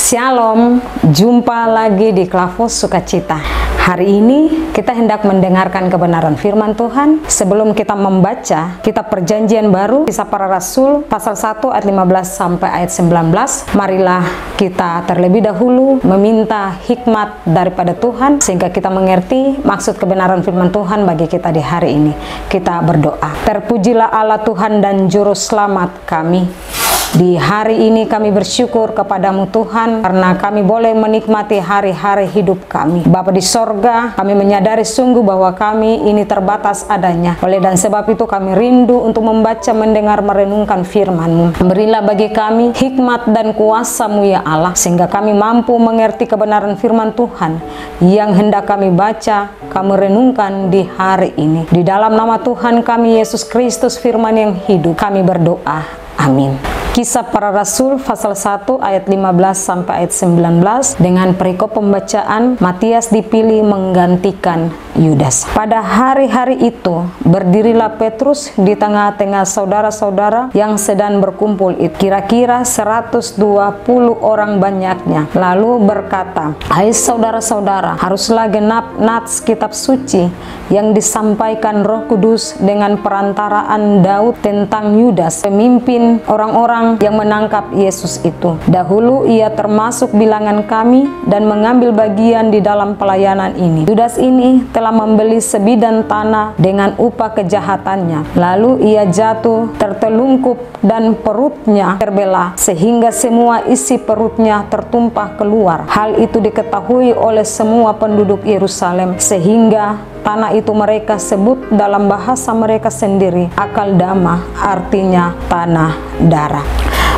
Shalom, jumpa lagi di Klavos Sukacita. Hari ini kita hendak mendengarkan kebenaran firman Tuhan. Sebelum kita membaca kitab Perjanjian Baru, Kisah Para Rasul pasal 1 ayat 15 sampai ayat 19, marilah kita terlebih dahulu meminta hikmat daripada Tuhan sehingga kita mengerti maksud kebenaran firman Tuhan bagi kita di hari ini. Kita berdoa. Terpujilah Allah Tuhan dan Juru Selamat kami. Di hari ini kami bersyukur kepadamu Tuhan karena kami boleh menikmati hari-hari hidup kami. Bapa di sorga, kami menyadari sungguh bahwa kami ini terbatas adanya. Oleh dan sebab itu kami rindu untuk membaca, mendengar, merenungkan firman-Mu. Berilah bagi kami hikmat dan kuasa-Mu ya Allah, sehingga kami mampu mengerti kebenaran firman Tuhan yang hendak kami baca, kami renungkan di hari ini. Di dalam nama Tuhan kami Yesus Kristus, firman yang hidup, kami berdoa. Amin. Kisah Para Rasul pasal 1 ayat 15 sampai ayat 19 dengan perikop pembacaan Matias dipilih menggantikan Yudas. Pada hari-hari itu berdirilah Petrus di tengah-tengah saudara-saudara yang sedang berkumpul itu, kira-kira 120 orang banyaknya, lalu berkata, "Hai saudara-saudara, haruslah genap nats kitab suci yang disampaikan Roh Kudus dengan perantaraan Daud tentang Yudas, pemimpin orang-orang yang menangkap Yesus itu. Dahulu ia termasuk bilangan kami dan mengambil bagian di dalam pelayanan ini. Yudas ini telah membeli sebidang tanah dengan upah kejahatannya. Lalu ia jatuh tertelungkup dan perutnya terbelah sehingga semua isi perutnya tertumpah keluar. Hal itu diketahui oleh semua penduduk Yerusalem sehingga tanah itu mereka sebut dalam bahasa mereka sendiri Akeldama, artinya tanah darah.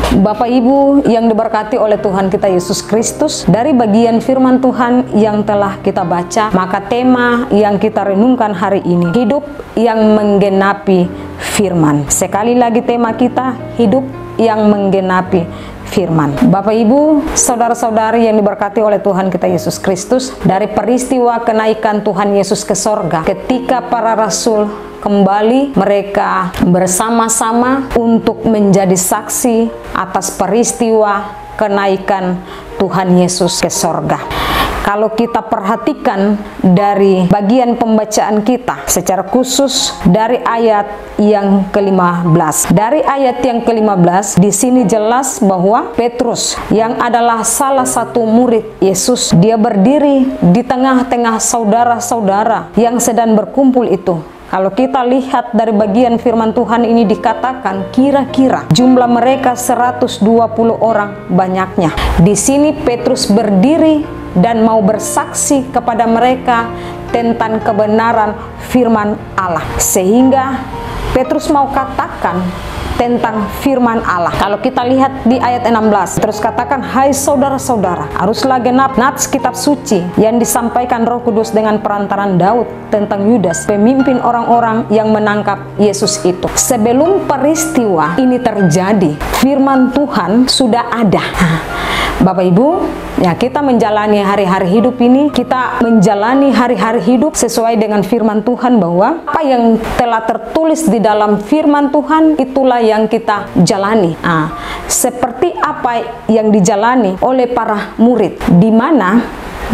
Bapak Ibu yang diberkati oleh Tuhan kita Yesus Kristus, dari bagian firman Tuhan yang telah kita baca, maka tema yang kita renungkan hari ini, hidup yang menggenapi firman. Sekali lagi tema kita, hidup yang menggenapi firman. Bapak Ibu, saudara-saudari yang diberkati oleh Tuhan kita Yesus Kristus, dari peristiwa kenaikan Tuhan Yesus ke sorga, ketika para rasul kembali, mereka bersama-sama untuk menjadi saksi atas peristiwa kenaikan Tuhan Yesus ke sorga. Kalau kita perhatikan dari bagian pembacaan kita, secara khusus dari ayat yang ke-15. Dari ayat yang ke-15, di sini jelas bahwa Petrus yang adalah salah satu murid Yesus, dia berdiri di tengah-tengah saudara-saudara yang sedang berkumpul itu. Kalau kita lihat dari bagian firman Tuhan ini dikatakan kira-kira jumlah mereka 120 orang banyaknya. Di sini Petrus berdiri dan mau bersaksi kepada mereka tentang kebenaran firman Allah. Sehingga Petrus mau katakan tentang firman Allah. Kalau kita lihat di ayat 16, terus katakan, "Hai saudara-saudara, haruslah genap nats kitab suci yang disampaikan Roh Kudus dengan perantaran Daud tentang Yudas, pemimpin orang-orang yang menangkap Yesus itu." Sebelum peristiwa ini terjadi, firman Tuhan sudah ada. Bapak Ibu, ya, kita menjalani hari-hari hidup ini, kita menjalani hari-hari hidup sesuai dengan firman Tuhan, bahwa apa yang telah tertulis di dalam firman Tuhan itulah yang kita jalani. Seperti apa yang dijalani oleh para murid, di mana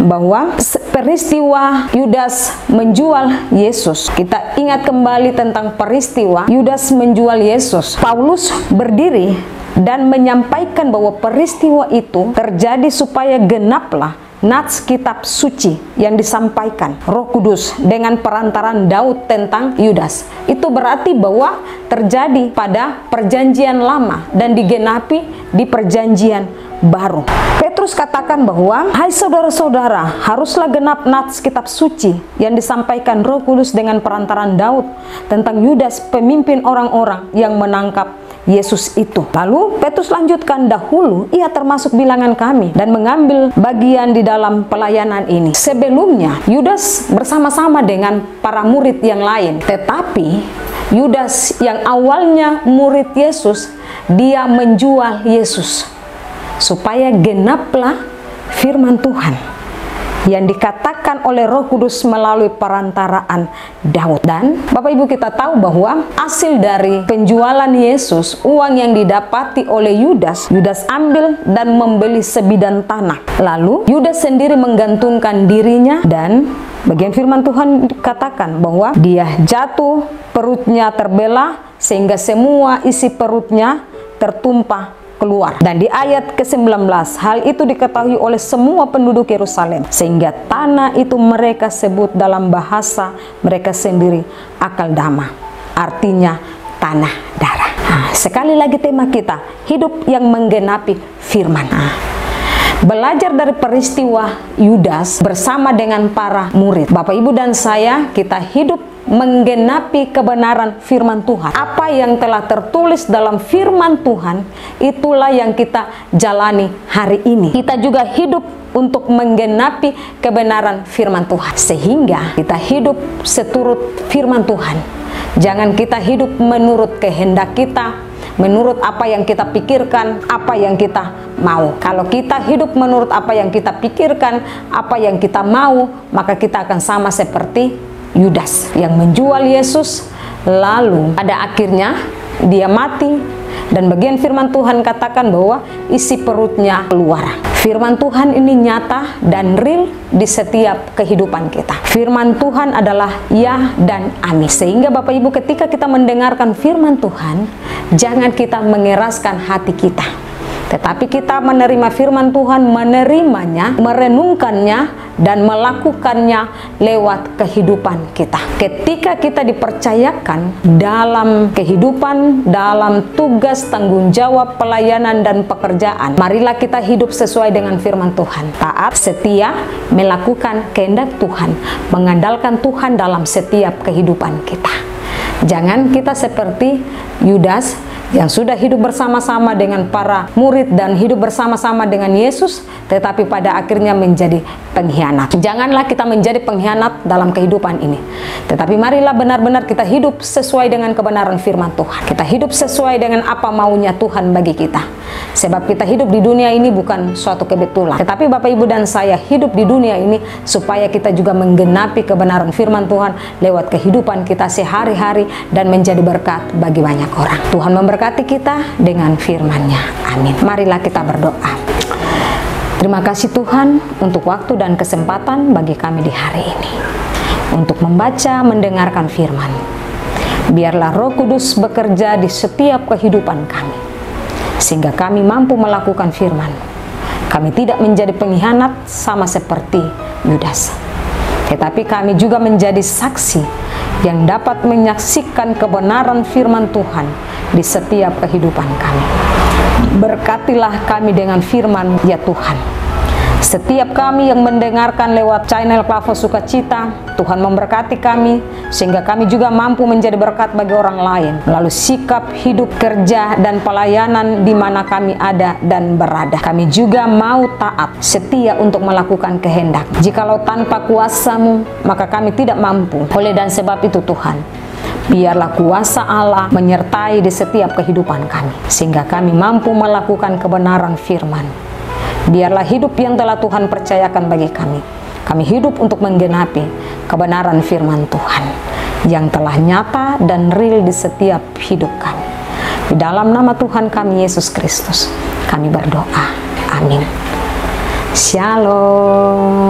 bahwa peristiwa Yudas menjual Yesus. Kita ingat kembali tentang peristiwa Yudas menjual Yesus. Paulus berdiri dan menyampaikan bahwa peristiwa itu terjadi supaya genaplah nats kitab suci yang disampaikan Roh Kudus dengan perantaran Daud tentang Yudas. Itu berarti bahwa terjadi pada perjanjian lama dan digenapi di perjanjian baru. Petrus katakan bahwa, "Hai saudara-saudara, haruslah genap nats kitab suci yang disampaikan Roh Kudus dengan perantaran Daud tentang Yudas, pemimpin orang-orang yang menangkap Yesus itu." Lalu Petrus lanjutkan, "Dahulu ia termasuk bilangan kami dan mengambil bagian di dalam pelayanan ini." Sebelumnya Yudas bersama-sama dengan para murid yang lain, tetapi Yudas yang awalnya murid Yesus, dia menjual Yesus supaya genaplah firman Tuhan. yang dikatakan oleh Roh Kudus melalui perantaraan Daud. Dan Bapak Ibu, kita tahu bahwa hasil dari penjualan Yesus, uang yang didapati oleh Yudas ambil dan membeli sebidang tanah. Lalu Yudas sendiri menggantungkan dirinya, dan bagian firman Tuhan dikatakan bahwa dia jatuh, perutnya terbelah sehingga semua isi perutnya tertumpah keluar. Dan di ayat ke-19, hal itu diketahui oleh semua penduduk Yerusalem, sehingga tanah itu mereka sebut dalam bahasa mereka sendiri Akeldama, artinya tanah darah. Sekali lagi tema kita, hidup yang menggenapi firman. Belajar dari peristiwa Yudas bersama dengan para murid, Bapak Ibu dan saya, kita hidup menggenapi kebenaran firman Tuhan. Apa yang telah tertulis dalam firman Tuhan, itulah yang kita jalani hari ini. Kita juga hidup untuk menggenapi kebenaran firman Tuhan, sehingga kita hidup seturut firman Tuhan. Jangan kita hidup menurut kehendak kita, menurut apa yang kita pikirkan, apa yang kita mau. Kalau kita hidup menurut apa yang kita pikirkan, apa yang kita mau, maka kita akan sama seperti Yudas yang menjual Yesus, lalu pada akhirnya dia mati, dan bagian firman Tuhan katakan bahwa isi perutnya keluar. Firman Tuhan ini nyata dan real di setiap kehidupan kita. Firman Tuhan adalah ya dan amin. Sehingga Bapak Ibu, ketika kita mendengarkan firman Tuhan, jangan kita mengeraskan hati kita, tetapi kita menerima firman Tuhan, menerimanya, merenungkannya, dan melakukannya lewat kehidupan kita. Ketika kita dipercayakan dalam kehidupan, dalam tugas, tanggung jawab, pelayanan, dan pekerjaan, marilah kita hidup sesuai dengan firman Tuhan. Taat, setia, melakukan kehendak Tuhan, mengandalkan Tuhan dalam setiap kehidupan kita. Jangan kita seperti Yudas yang sudah hidup bersama-sama dengan para murid dan hidup bersama-sama dengan Yesus, tetapi pada akhirnya menjadi pengkhianat. Janganlah kita menjadi pengkhianat dalam kehidupan ini, tetapi marilah benar-benar kita hidup sesuai dengan kebenaran firman Tuhan. Kita hidup sesuai dengan apa maunya Tuhan bagi kita. Sebab kita hidup di dunia ini bukan suatu kebetulan, tetapi Bapak Ibu dan saya hidup di dunia ini supaya kita juga menggenapi kebenaran firman Tuhan lewat kehidupan kita sehari-hari dan menjadi berkat bagi banyak orang. Tuhan memberkati kita dengan firman-Nya. Amin. Marilah kita berdoa. Terima kasih Tuhan untuk waktu dan kesempatan bagi kami di hari ini untuk membaca, mendengarkan firman. Biarlah Roh Kudus bekerja di setiap kehidupan kami, sehingga kami mampu melakukan firman. Kami tidak menjadi pengkhianat sama seperti Yudas, tetapi kami juga menjadi saksi yang dapat menyaksikan kebenaran firman Tuhan di setiap kehidupan kami. Berkatilah kami dengan firman ya Tuhan. Setiap kami yang mendengarkan lewat channel Klavo Sukacita, Tuhan memberkati kami, sehingga kami juga mampu menjadi berkat bagi orang lain melalui sikap, hidup, kerja, dan pelayanan di mana kami ada dan berada. Kami juga mau taat, setia untuk melakukan kehendak. Jikalau tanpa kuasa-Mu, maka kami tidak mampu. Oleh dan sebab itu Tuhan, biarlah kuasa Allah menyertai di setiap kehidupan kami, sehingga kami mampu melakukan kebenaran firman. Biarlah hidup yang telah Tuhan percayakan bagi kami, kami hidup untuk menggenapi kebenaran firman Tuhan yang telah nyata dan real di setiap hidup kami. Di dalam nama Tuhan kami Yesus Kristus, kami berdoa. Amin. Shalom.